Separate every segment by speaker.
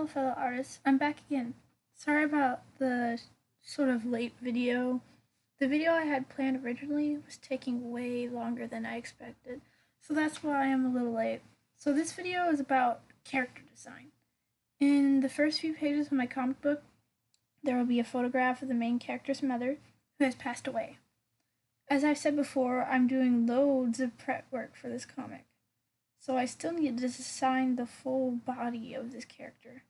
Speaker 1: Hello, fellow artists. I'm back again. Sorry about the sort of late video. The video I had planned originally was taking way longer than I expected, so that's why I'm a little late. So, this video is about character design. In the first few pages of my comic book, there will be a photograph of the main character's mother who has passed away. As I've said before, I'm doing loads of prep work for this comic, so I still need to design the full body of this character.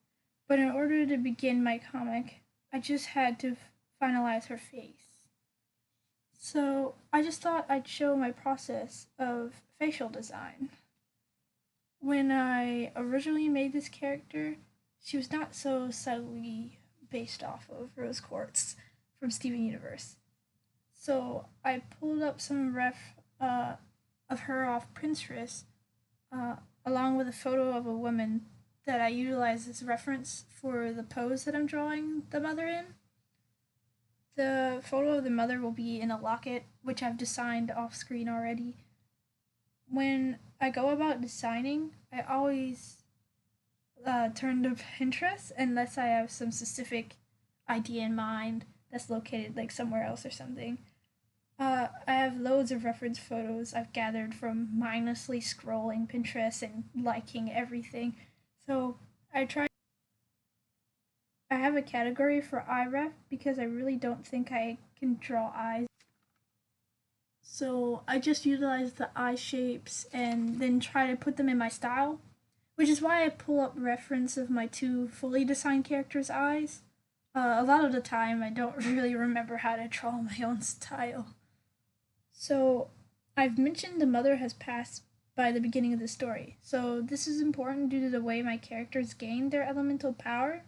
Speaker 1: But in order to begin my comic, I just had to finalize her face. So I just thought I'd show my process of facial design. When I originally made this character, she was not so subtly based off of Rose Quartz from Steven Universe. So I pulled up some of her off Pinterest, along with a photo of a woman that I utilize as reference for the pose that I'm drawing the mother in. The photo of the mother will be in a locket, which I've designed off screen already. When I go about designing, I always turn to Pinterest unless I have some specific idea in mind that's located like somewhere else or something. I have loads of reference photos I've gathered from mindlessly scrolling Pinterest and liking everything. So I have a category for eye ref because I really don't think I can draw eyes. So I just utilize the eye shapes and then try to put them in my style, which is why I pull up reference of my two fully designed characters' eyes. A lot of the time, I don't really remember how to draw my own style. So I've mentioned the mother has passed by the beginning of the story. So this is important due to the way my characters gain their elemental power.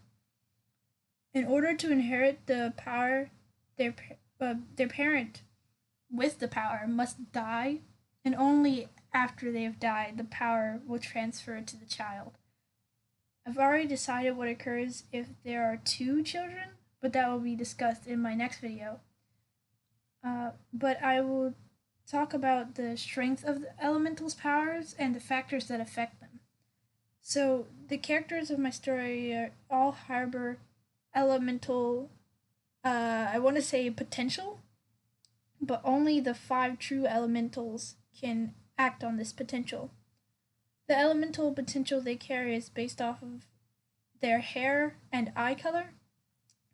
Speaker 1: In order to inherit the power, their parent with the power must die, and only after they have died, the power will transfer to the child. I've already decided what occurs if there are two children, but that will be discussed in my next video. But I will talk about the strength of the elemental's powers and the factors that affect them. So, the characters of my story all harbor elemental, I want to say potential, but only the 5 true elementals can act on this potential. The elemental potential they carry is based off of their hair and eye color.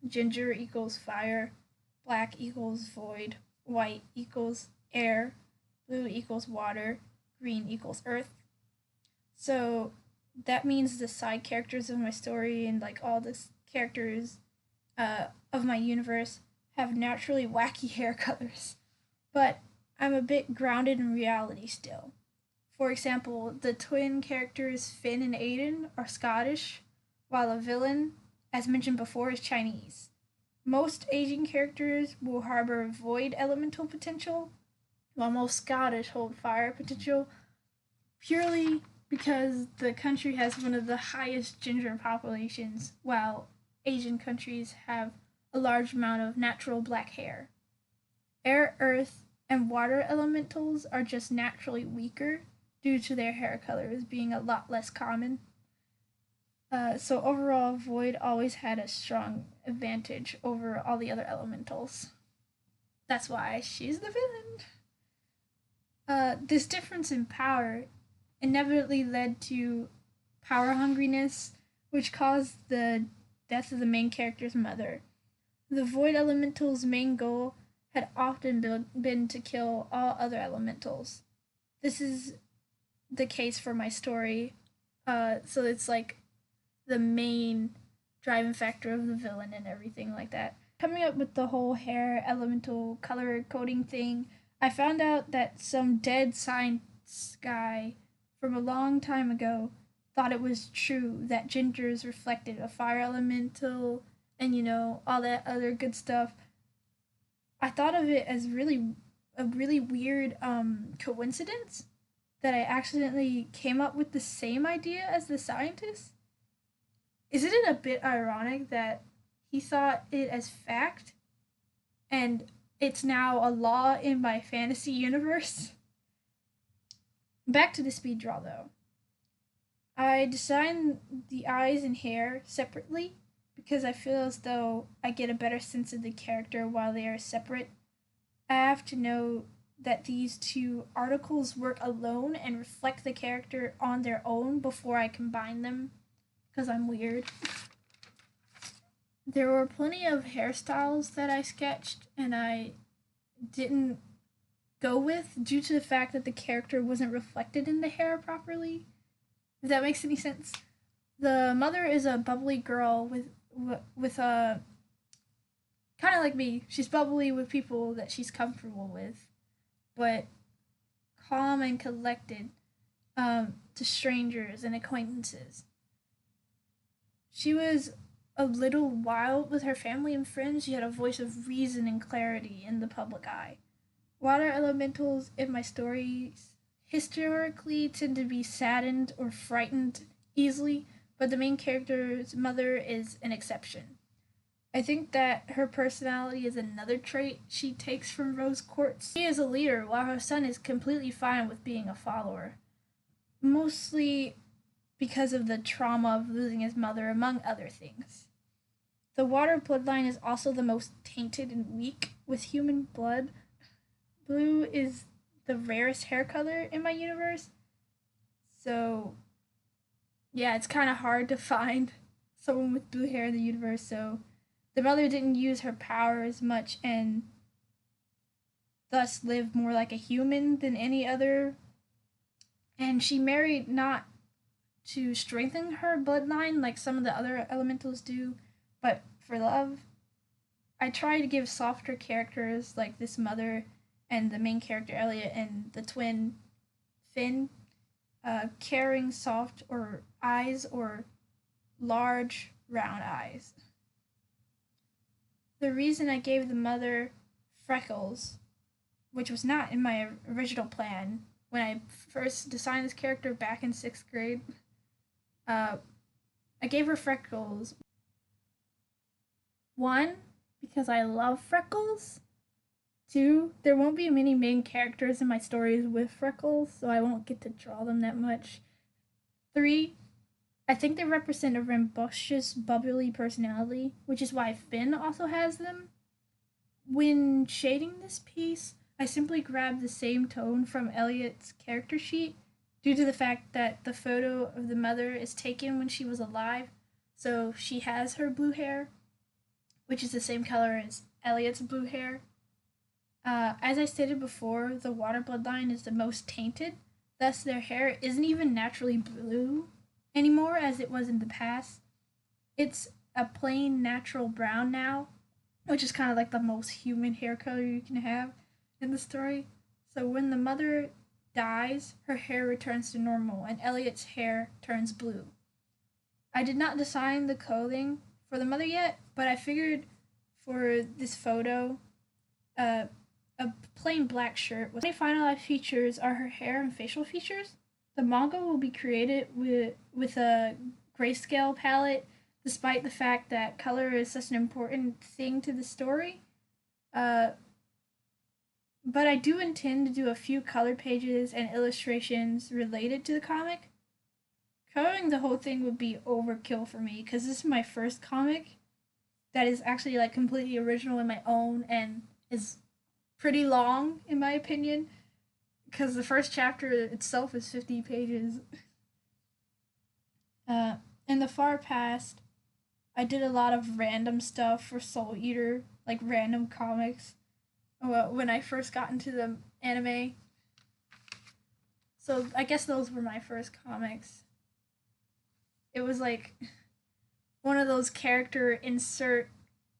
Speaker 1: Ginger equals fire, black equals void, white equals air, blue equals water, green equals earth. So that means the side characters of my story and like all the characters of my universe have naturally wacky hair colors. But I'm a bit grounded in reality still. For example, the twin characters Finn and Aiden are Scottish, while a villain, as mentioned before, is Chinese. Most Asian characters will harbor void elemental potential, while most Scottish hold fire potential, purely because the country has one of the highest ginger populations, while Asian countries have a large amount of natural black hair. Air, earth, and water elementals are just naturally weaker due to their hair colors being a lot less common. So overall, Void always had a strong advantage over all the other elementals. That's why she's the villain. This difference in power inevitably led to power hungriness, which caused the death of the main character's mother. The Void Elemental's main goal had often been to kill all other elementals. This is the case for my story, so it's like the main driving factor of the villain and everything like that. Coming up with the whole hair elemental color coding thing, I found out that some dead science guy from a long time ago thought it was true that gingers reflected a fire elemental and all that other good stuff. I thought of it as a really weird coincidence that I accidentally came up with the same idea as the scientist. Isn't it a bit ironic that he thought it as fact and it's now a law in my fantasy universe? Back to the speed draw though. I design the eyes and hair separately because I feel as though I get a better sense of the character while they are separate. I have to know that these two articles work alone and reflect the character on their own before I combine them because I'm weird. There were plenty of hairstyles that I sketched and I didn't go with due to the fact that the character wasn't reflected in the hair properly. If that makes any sense. The mother is a bubbly girl with a kind of like me. She's bubbly with people that she's comfortable with, but calm and collected to strangers and acquaintances. She was a little wild with her family and friends. She had a voice of reason and clarity in the public eye. Water elementals in my stories historically tend to be saddened or frightened easily, but the main character's mother is an exception. I think that her personality is another trait she takes from Rose Quartz. She is a leader, while her son is completely fine with being a follower. Mostly because of the trauma of losing his mother, among other things. The water bloodline is also the most tainted and weak with human blood. Blue is the rarest hair color in my universe, so yeah, it's kind of hard to find someone with blue hair in the universe. So the mother didn't use her power as much and thus lived more like a human than any other. And she married not to strengthen her bloodline like some of the other elementals do, but for love. I try to give softer characters like this mother and the main character Elliot and the twin Finn caring soft or eyes or large round eyes. The reason I gave the mother freckles, which was not in my original plan when I first designed this character back in 6th grade, I gave her freckles. One, because I love freckles. Two, there won't be many main characters in my stories with freckles, so I won't get to draw them that much. Three, I think they represent a rambunctious, bubbly personality, which is why Finn also has them. When shading this piece, I simply grabbed the same tone from Elliot's character sheet due to the fact that the photo of the mother is taken when she was alive, so she has her blue hair, which is the same color as Elliot's blue hair. As I stated before, the water bloodline is the most tainted, thus, their hair isn't even naturally blue anymore as it was in the past. It's a plain natural brown now, which is kind of like the most human hair color you can have in the story. So when the mother dies, her hair returns to normal and Elliot's hair turns blue. I did not design the clothing for the mother yet, but I figured for this photo, a plain black shirt. The only finalized features are her hair and facial features. The manga will be created with a grayscale palette, despite the fact that color is such an important thing to the story. But I do intend to do a few color pages and illustrations related to the comic. Coloring the whole thing would be overkill for me because this is my first comic that is actually like completely original in my own and is pretty long in my opinion because the first chapter itself is 50 pages. In the far past, I did a lot of random stuff for Soul Eater, like random comics. Well, when I first got into the anime. So I guess those were my first comics. It was like one of those character insert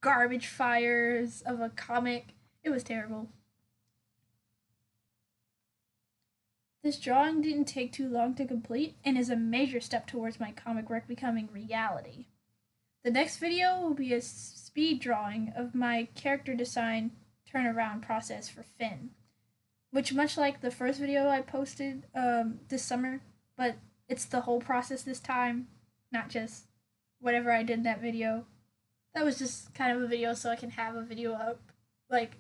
Speaker 1: garbage fires of a comic. It was terrible. This drawing didn't take too long to complete and is a major step towards my comic work becoming reality. The next video will be a speed drawing of my character design turnaround process for Finn, which much like the first video I posted this summer, but it's the whole process this time, not just whatever I did in that video. That was just kind of a video so I can have a video up. Like,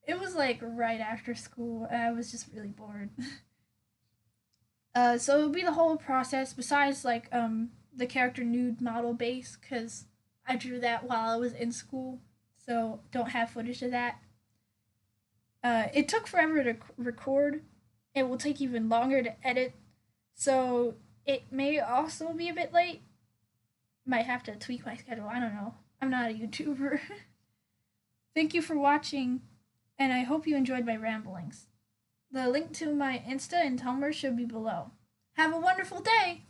Speaker 1: it was like right after school and I was just really bored. So it'll be the whole process besides like the character nude model base because I drew that while I was in school, so don't have footage of that. It took forever to record. It will take even longer to edit, so it may also be a bit late. Might have to tweak my schedule. I don't know. I'm not a YouTuber. Thank you for watching, and I hope you enjoyed my ramblings. The link to my Insta and Tumblr should be below. Have a wonderful day!